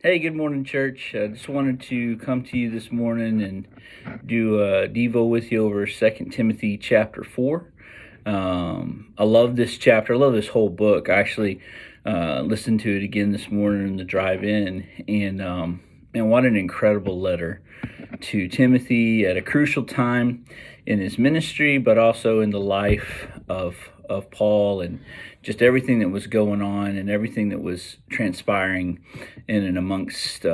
Hey, good morning, church. I just wanted to come to you this morning and do a Devo with you over 2 Timothy chapter 4. I love this chapter. I love this whole book. I actually listened to it again this morning in the drive-in, and what an incredible letter to Timothy at a crucial time in his ministry, but also in the life of Paul, and just everything that was going on and everything that was transpiring in and amongst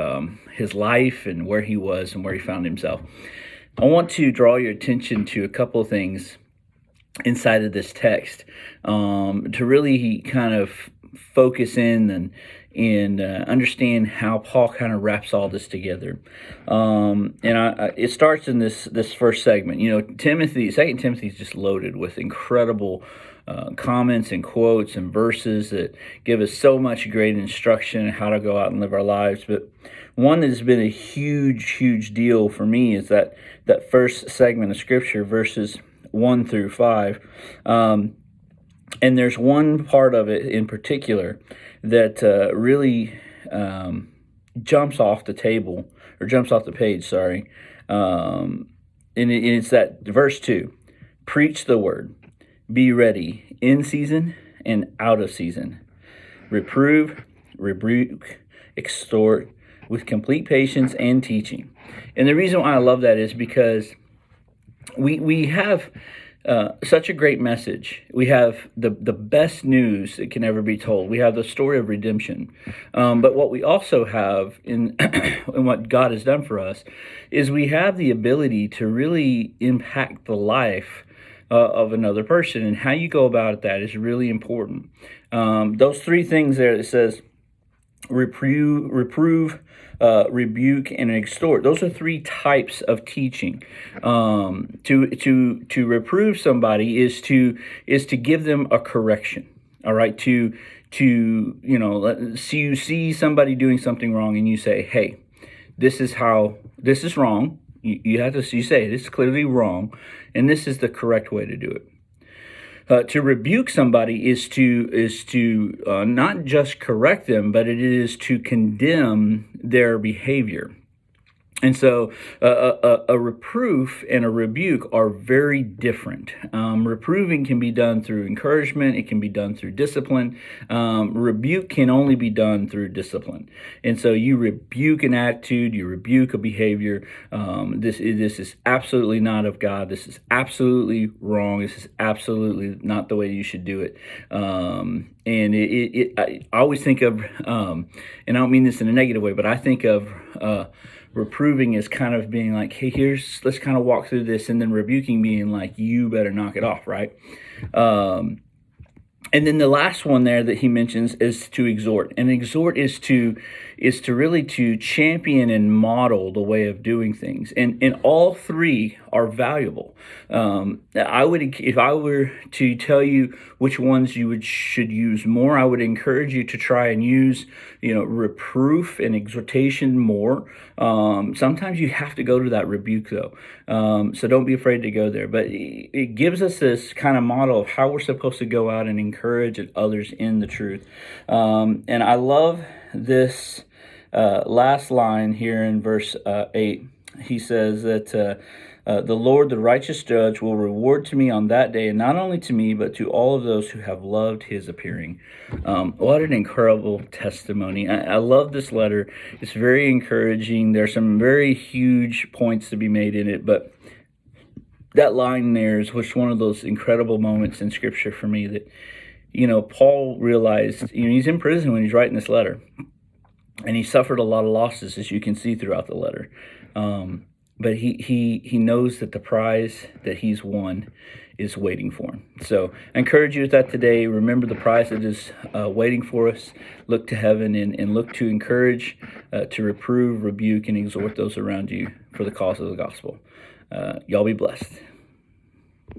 his life and where he was and where he found himself. I want to draw your attention to a couple of things inside of this text to really kind of focus in and understand how Paul kind of wraps all this together. It starts in this first segment. You know, Second Timothy is just loaded with incredible comments and quotes and verses that give us so much great instruction on how to go out and live our lives. But one that has been a huge deal for me is that first segment of Scripture, verses 1 through 5. And there's one part of it in particular that really jumps off the page, sorry. It's that verse 2. Preach the word. Be ready in season and out of season. Reprove, rebuke, exhort with complete patience and teaching. And the reason why I love that is because we have such a great message. We have the best news that can ever be told. We have the story of redemption. But what we also have in what God has done for us is we have the ability to really impact the life of another person. And how you go about that is really important. Those three things there that says reprove, rebuke, and exhort. Those are three types of teaching. To reprove somebody is to give them a correction. All right. You see somebody doing something wrong, and you say, "Hey, this is wrong." You say this is clearly wrong, and this is the correct way to do it. To rebuke somebody is to not just correct them, but it is to condemn their behavior. And so a reproof and a rebuke are very different. Reproving can be done through encouragement. It can be done through discipline. Rebuke can only be done through discipline. And so you rebuke an attitude, you rebuke a behavior. This is absolutely not of God. This is absolutely wrong. This is absolutely not the way you should do it. I always think of, and I don't mean this in a negative way, but I think of reproving is kind of being like, hey, let's kind of walk through this, and then rebuking being like, you better knock it off, right? And then the last one there that he mentions is to exhort. And exhort is to really to champion and model the way of doing things. And all three are valuable. If I were to tell you which ones you should use more, I would encourage you to try and use, reproof and exhortation more. Sometimes you have to go to that rebuke though. So don't be afraid to go there. But it gives us this kind of model of how we're supposed to go out and encourage others in the truth. And I love this last line here in verse 8. He says that the Lord, the righteous judge, will reward to me on that day, and not only to me, but to all of those who have loved his appearing. What an incredible testimony. I love this letter. It's very encouraging. There's some very huge points to be made in it, but that line there is one of those incredible moments in Scripture for me that, Paul realized, he's in prison when he's writing this letter, and he suffered a lot of losses, as you can see throughout the letter. But he knows that the prize that he's won is waiting for him. So I encourage you with that today. Remember the prize that is waiting for us. Look to heaven and look to encourage, to reprove, rebuke, and exhort those around you for the cause of the gospel. Y'all be blessed.